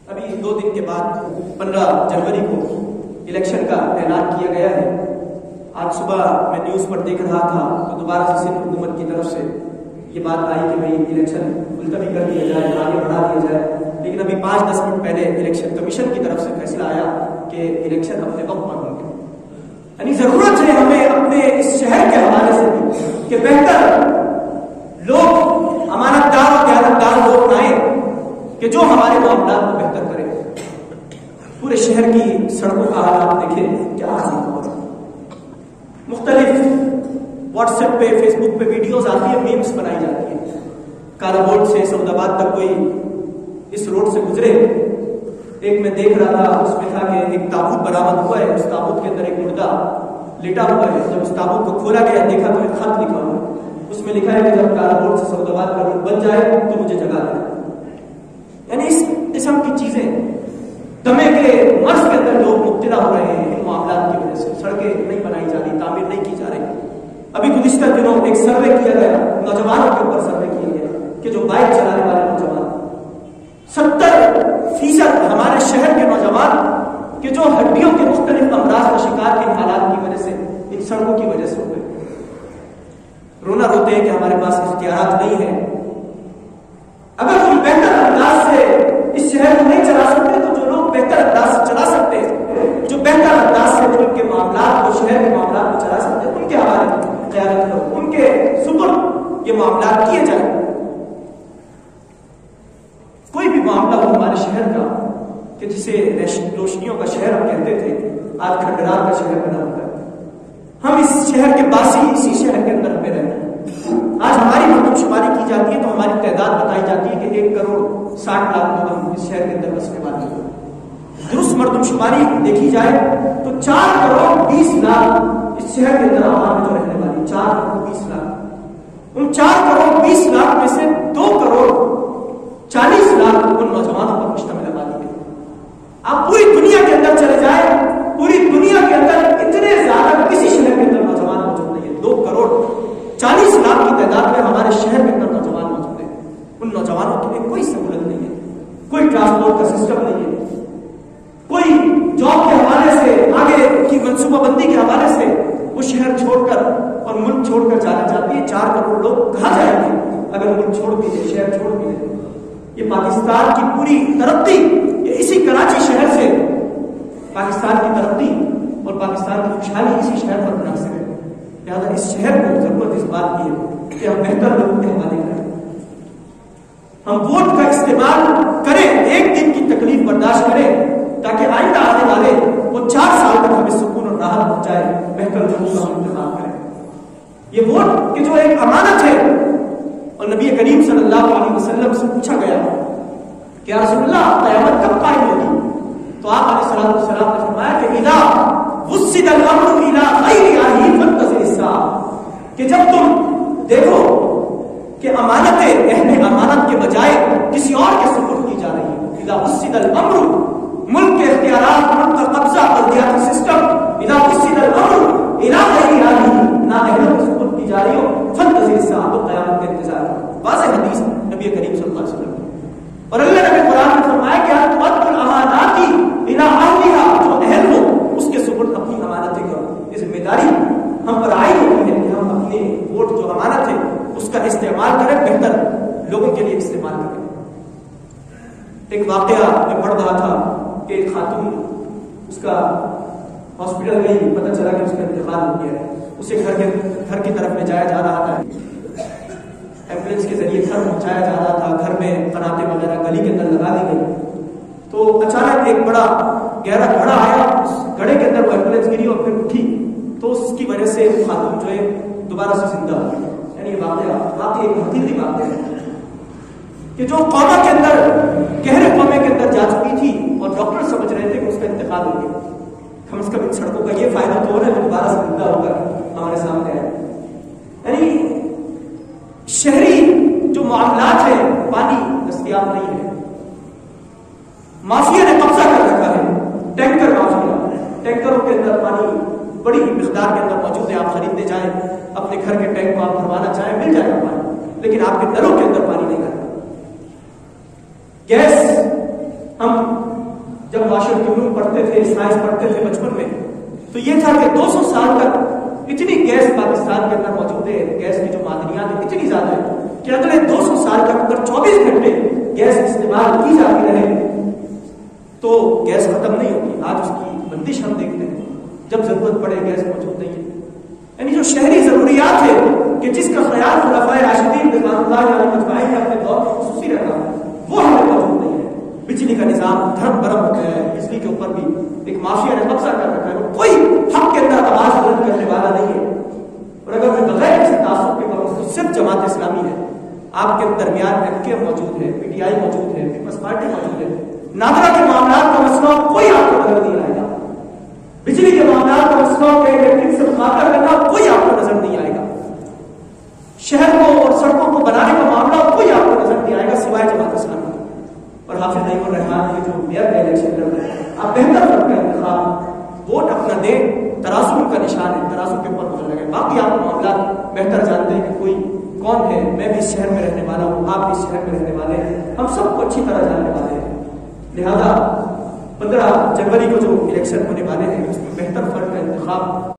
ابھی 2 دن کے بعد 15 جنوری کو الیکشن کا اعلان کیا گیا ہے. آج صبح میں نیوز پر دیکھ رہا تھا تو دوبارہ سے سندھ حکومت کی طرف سے یہ بات آئی کہ بھائی الیکشن ملتوی کر دیا جائے, آگے بڑھا دیا جائے. لیکن ابھی 5-10 منٹ پہلے الیکشن کمیشن کی طرف سے فیصلہ آیا کہ الیکشن اپنے وقت پر ہوں گے. یعنی ضرورت ہے ہمیں اپنے اس شہر کے حوالے سے بھی کہ بہتر لوگ, امانت دار اور دیانتدار لوگ آئیں کہ جو ہمارے معاملات کو بہتر کریں. پورے شہر کی سڑکوں کا حال آپ دیکھیں, کیا حال ہے. مختلف واٹس ایپ پہ, فیس بک پہ ویڈیوز آتی ہیں, میمز بنائی جاتی ہیں. کالا بورڈ سے سعود آباد تک کوئی اس روڈ سے گزرے, ایک میں دیکھ رہا تھا, اس میں تھا کہ ایک تابوت برآمد ہوا ہے, اس تابوت کے اندر ایک مردہ لیٹا ہوا ہے. جب اس تابوت کو کھولا گیا دیکھا تو ایک خط لکھا ہوا ہے, اس میں لکھا ہے کہ جب کالا بورڈ سے سعود آباد کا روڈ بن جائے تو مجھے جگہ دینا. یعنی اس قسم کی چیزیں, دمے کے مرض کے اندر لوگ مبتلا ہو رہے ہیں ان معاملات کی وجہ سے. سڑکیں نہیں بنائی جا رہی, تعمیر نہیں کی جا رہی. ابھی گزشتہ دنوں ایک سروے کیا گیا, نوجوانوں کے اوپر سروے کیا گیا کہ جو بائک چلانے والے نوجوان, 70% ہمارے شہر کے نوجوان کہ جو ہڈیوں کے مختلف امراض کا شکار ان حالات کی وجہ سے, ان سڑکوں کی وجہ سے ہو گئے. رونا روتے ہیں کہ ہمارے پاس اختیارات نہیں ہیں. اگر کوئی بہتر انداز سے اس شہر کو نہیں چلا سکتے تو جو لوگ بہتر انداز سے چلا سکتے ہیں, جو بہتر انداز سے ملک کے معاملات کو, شہر کے معاملات کو چلا سکتے ہیں, ان کے حوالے قیادت کرو, ان کے سپرد یہ معاملات کیے جائیں. کوئی بھی معاملہ ہو ہمارے شہر کا کہ جسے روشنیوں کا شہر ہم کہتے تھے, آج کھنڈرات کا شہر بنا ہوا ہے. ہم اس شہر کے باسی, اسی شہر کے اندر ہمیں رہنا ہے. آج ہماری مردم شماری کی جاتی ہے تو ہماری تعداد بتائی جاتی ہے کہ 1,60,00,000 لوگ ہم اس شہر کے اندر بسنے والے ہیں. درست مردم شماری دیکھی جائے تو 4,20,00,000 اس شہر کے اندر عوام جو رہنے والی, 4,20,00,000. ان 4,20,00,000 میں سے 2,40,00,000 ان نوجوانوں پر مشتمل آبادی ہے. آپ پوری دنیا کے اندر چلے جائیں, پوری دنیا کے اندر اتنے زیادہ کسی شہر کے اندر نوجوان موجود نہیں ہے. 2,40,00,000 کی تعداد میں ہمارے شہر کے اندر نوجوان موجود ہیں. ان نوجوانوں کے لیے کوئی سہولت نہیں ہے, کوئی ٹرانسپورٹ کا سسٹم نہیں ہے, کوئی جاب کے حوالے سے, آگے کی منصوبہ بندی کے حوالے سے وہ شہر چھوڑ کر اور ملک چھوڑ کر جانا چاہتی ہے. 4 کروڑ لوگ کہاں جائیں گے اگر ملک چھوڑ بھی دے, شہر چھوڑ بھی دے. یہ پاکستان کی پوری ترقی یہ اسی کراچی شہر سے, پاکستان کی ترقی اور پاکستان کی خوشحالی اسی شہر پر منحصر ہے. لہٰذا اس شہر کو ضرورت اس بات کی ہے کہ ہم بہتر لوگوں کے حوالے کریں, ہم ووٹ کا استعمال کریں, 1 دن کی تکلیف برداشت کریں تاکہ آئندہ آنے والے وہ 4 سال تک ہمیں سکون اور راحت پہنچائے. بہتر لوگوں کا ہم انتخاب کریں. یہ ووٹ کہ جو ایک امانت ہے, اور نبی کریم صلی اللہ علیہ وسلم سے پوچھا گیا کہ یا رسول اللہ قیامت کب قائم ہوگی, تو آپ علیہ السلام نے فرمایا کہ اذا وسد الامر الى غیر اہلہ فانتظر الساعہ, کہ جب تم دیکھو کہ امانتیں اہل امانت کے بجائے کسی اور کے سپرد کی جا رہی ہے. اذا وسد الامر, ملک کے اختیارات, ملک کا قبضہ, بلدیاتی سسٹم, اذا وسد الامر الى غیر اہلہ, نہ اہلوں کے سپرد کی جا رہی ہو, فانتظر الساعہ, تو قیامت کا انتظار. واضح حدیث نبی کریم صلی اللہ علیہ وسلم. اور اللہ نے قرآن میں فرمایا کہ تؤدوا الامانات الى اہلها, جو اہل ہو اس کے سپرد اپنی امانتیں کرو. یہ ذمہ داری ہم پر عائد ہوتی ہے کہ ہم اپنے ووٹ جو امانت ہے اس کا استعمال کریں, بہتر لوگوں کے لیے استعمال کریں. ایک واقعہ میں پڑھ رہا تھا کہ ایک خاتون, اس کا ہاسپٹل گئی, پتہ چلا کہ اس کا انتقال ہو گیا ہے. اسے گھر کی طرف لے جایا جا رہا تھا, ایمبولینس کے ذریعے گھر پہنچایا جا رہا تھا. گھر میں قناتیں وغیرہ گلی کے اندر لگا دی گئی تو اچانک ایک بڑا گہرا گھڑا آیا, اس گھڑے کے اندر وہ ایمبولینس گری اور پھر اٹھی, تو اس کی وجہ سے خاتون جو ہے دوبارہ سے زندہ ہو گئی. یعنی یہ واقعہ ایک حقیقی واقعہ ہے کہ جو قوما کے اندر, گہرے قومے کے اندر جا چکی تھی اور ڈاکٹر سمجھ رہے تھے کہ اس کا انتقال ہو گیا, کم از کم ان سڑکوں کا یہ فائدہ تو ہو رہا ہے دوبارہ سے زندہ ہو کر ہمارے سامنے آئے. یعنی شہری جو معاملات ہیں, پانی دستیاب نہیں ہے, مافیا نے قبضہ کر رکھا ہے, ٹینکر مافیا, ٹینکروں کے اندر پانی بڑی مقدار کے اندر موجود ہے. آپ خریدنے جائیں, اپنے گھر کے ٹینک کو آپ بھروانا چاہیں مل جائے گا پانی, لیکن آپ کے نلوں کے اندر پانی نہیں آتا. گیس ہم جب معاشرتی علوم پڑھتے تھے، سائنس پڑھتے تھے بچپن میں، تو یہ تھا کہ 200 سال تک اتنی گیس پاکستان کے اندر موجود ہے، گیس کی جو معدنیات ہیں اتنی زیادہ ہے کہ اگلے 200 سال تک اگر 24 گھنٹے گیس استعمال کی جاتی رہے تو گیس ختم نہیں ہوگی۔ آج اس کی بندش ہم دیکھتے ہیں، جب ضرورت پڑے گیس موجود نہیں ہے۔ یعنی جو شہری ضروریات ہے کہ جس کا خیال خلفائے راشدین رضوان اللہ علیہ مجمعین نے اپنے دور میں خصوصی رکھا، وہ ہمیں موجود نہیں ہے۔ بجلی کا نظام دھرم برم ہو گیا ہے، بجلی کے اوپر بھی ایک مافیا نے قبضہ کر رکھا ہے، کوئی حق کے اندر آواز بلند کرنے والا نہیں ہے۔ اور اگر میں بغیر کسی تعصب کے کہوں تو صرف جماعت اسلامی ہے۔ آپ کے درمیان ایم کے موجود ہے، پی ٹی آئی موجود ہے، پیپلز پارٹی موجود ہے۔ نادرا کے معاملات کا مسئلہ کوئی آپ کو نظر نہیں آئے گا، بجلی کے معاملات کا مسئلہ کے الیکٹرک سے مخاطب کرنا کوئی آپ کو نظر نہیں آئے گا، شہر کو اور سڑکوں کو بنانے کا معاملہ کوئی آپ کو نظر نہیں آئے گا سوائے جماعت اسلامی۔ اور حافظ نعیم الرحمان کے جو میئر کا الیکشن لڑ رہے ہیں، آپ بہتر فرق کا انتخاب، ووٹ اپنا دیں، ترازو کا نشان ہے، ترازو کے اوپر مہر لگائیں۔ باقی آپ معاملات بہتر جانتے ہیں کہ کوئی کون ہے، میں بھی اس شہر میں رہنے والا ہوں، آپ بھی اس شہر میں رہنے والے ہیں، ہم سب کو اچھی طرح جاننے والے ہیں۔ لہذا 15 جنوری کو جو الیکشن ہونے والے ہیں اس میں بہتر فرق کا انتخاب